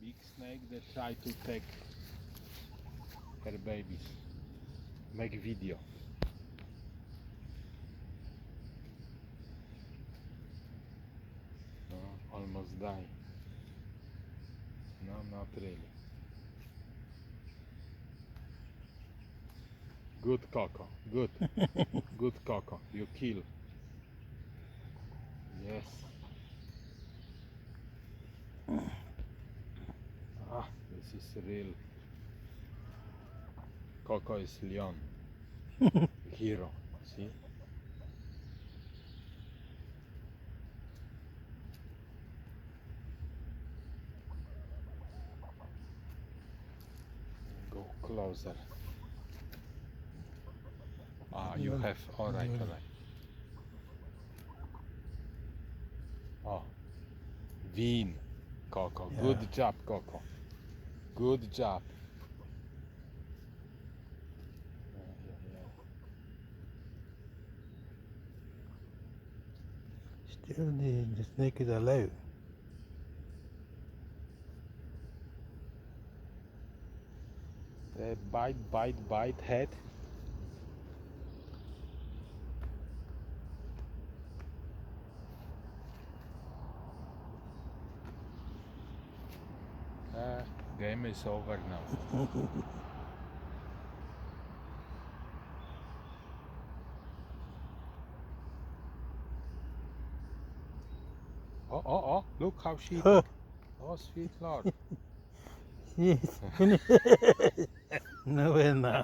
big snake that try to take her babies. Make video. No, almost die. No, not really. Good Coco, good. Good Coco, you kill. Yes. Ah, this is real. Coco is Leon. Hero, see? Go closer. Ah, you have, alright, alright. Oh, Wien, Coco. Yeah. Good job, Coco. Good job. Still the snake is alive. Bite head. Game is over now. Oh, look how she. Oh, Oh, sweet Lord. yes. No, well now.